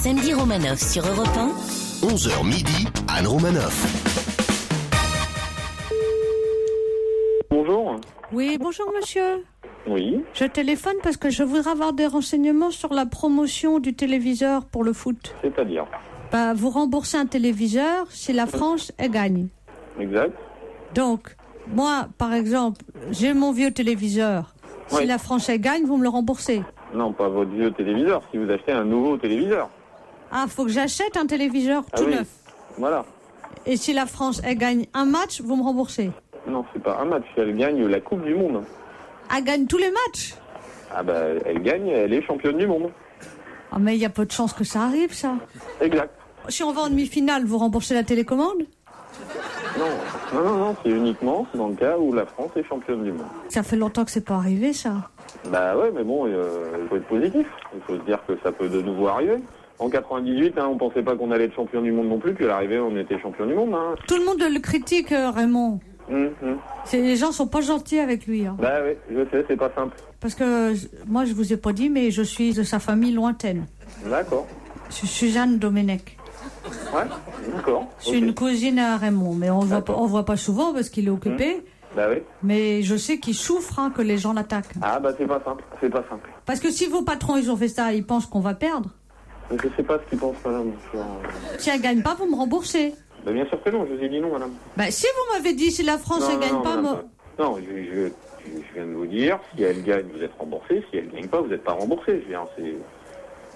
Samedi Romanoff sur Europe 1. 11h midi, Anne Romanoff. Bonjour. Oui, bonjour monsieur. Oui. Je téléphone parce que je voudrais avoir des renseignements sur la promotion du téléviseur pour le foot. C'est-à-dire? Vous remboursez un téléviseur si la France, elle gagne. Exact. Donc, moi, par exemple, j'ai mon vieux téléviseur. Si Oui. la France, elle gagne, vous me le remboursez. Non, pas votre vieux téléviseur, si vous achetez un nouveau téléviseur. Ah, faut que j'achète un téléviseur tout oui. neuf. Voilà. Et si la France, elle gagne un match, vous me remboursez. Non, c'est pas un match, elle gagne la Coupe du Monde. Elle gagne tous les matchs. Ah bah, elle gagne, elle est championne du monde. Ah, mais il y a peu de chances que ça arrive, ça. Exact. Si on va en demi-finale, vous remboursez la télécommande? Non, c'est uniquement dans le cas où la France est championne du monde. Ça fait longtemps que c'est pas arrivé, ça. Bah ouais, mais bon, il faut être positif. Il faut se dire que ça peut de nouveau arriver. En 98, on pensait pas qu'on allait être champion du monde non plus, puis à l'arrivée, on était champion du monde. Tout le monde le critique, Raymond. Les gens sont pas gentils avec lui. Bah oui, je sais, c'est pas simple. Parce que moi, je vous ai pas dit, mais je suis de sa famille lointaine. D'accord. Je suis Suzanne Domenech. Ouais, d'accord. Je suis une cousine à Raymond, mais on ne voit pas souvent parce qu'il est occupé. Bah oui. Mais je sais qu'il souffre que les gens l'attaquent. Ah bah c'est pas simple. Parce que si vos patrons ils ont fait ça, ils pensent qu'on va perdre. Je sais pas ce qu'ils pensent, madame. Si elle gagne pas, vous me remboursez. Bah bien sûr que non, je vous ai dit non, madame. Bah si vous m'avez dit si la France elle gagne pas, madame, non, je viens de vous dire, si elle gagne, vous êtes remboursé. Si elle gagne pas, vous n'êtes pas remboursé.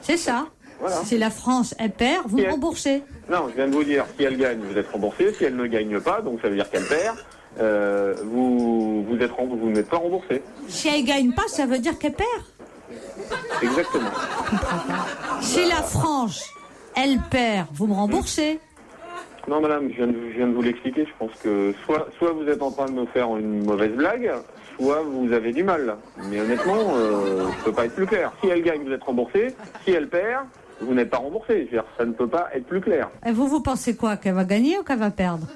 C'est ça. Voilà. Si la France elle perd, vous me remboursez. Non, je viens de vous dire, si elle gagne, vous êtes remboursé. Si elle ne gagne pas, donc ça veut dire qu'elle perd. Vous n'êtes pas remboursé. Si elle gagne pas, ça veut dire qu'elle perd. Exactement. Si la France elle perd, vous me remboursez. Non, madame, je viens de vous l'expliquer. Je pense que soit vous êtes en train de me faire une mauvaise blague, soit vous avez du mal. Mais honnêtement, je peux pas être plus clair. Si elle gagne, vous êtes remboursé. Si elle perd, vous n'êtes pas remboursé. Je veux dire, ça ne peut pas être plus clair. Et vous pensez quoi? Qu'elle va gagner ou qu'elle va perdre?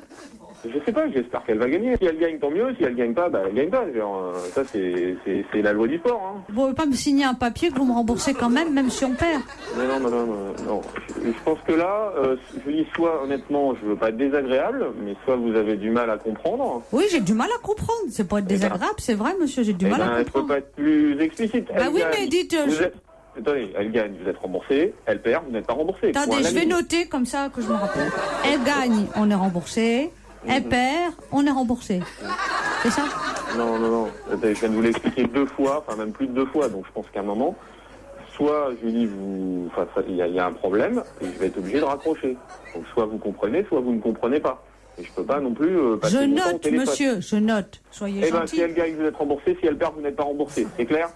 Je sais pas, j'espère qu'elle va gagner. Si elle gagne, tant mieux. Si elle gagne pas, elle gagne pas. Genre, ça, c'est la loi du sport. Vous pouvez pas me signer un papier que vous me remboursez quand même si on perd? Mais non, madame, non. Je pense que là, je dis soit, honnêtement, je veux pas être désagréable, mais soit vous avez du mal à comprendre. Oui, j'ai du mal à comprendre. C'est pas être désagréable, c'est vrai, monsieur, j'ai du mal à comprendre. Je peux pas être plus explicite. Oui, mais dites... Attendez, elle gagne, vous êtes remboursé. Elle perd, vous n'êtes pas remboursé. Attendez, je vais noter comme ça que je me rappelle. Elle gagne, on est remboursé. Elle perd, on est remboursé. C'est ça? Non. Attendez, je viens de vous l'expliquer 2 fois, enfin même plus de 2 fois, donc je pense qu'à un moment, soit je lui dis, il y a un problème, et je vais être obligé de raccrocher. Donc soit vous comprenez, soit vous ne comprenez pas. Et je peux pas non plus passer mon temps au téléphone. Monsieur, je note. Soyez gentil. Si elle gagne, vous êtes remboursé. Si elle perd, vous n'êtes pas remboursé. C'est clair?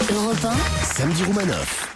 Europe 1. Samedi Romanoff.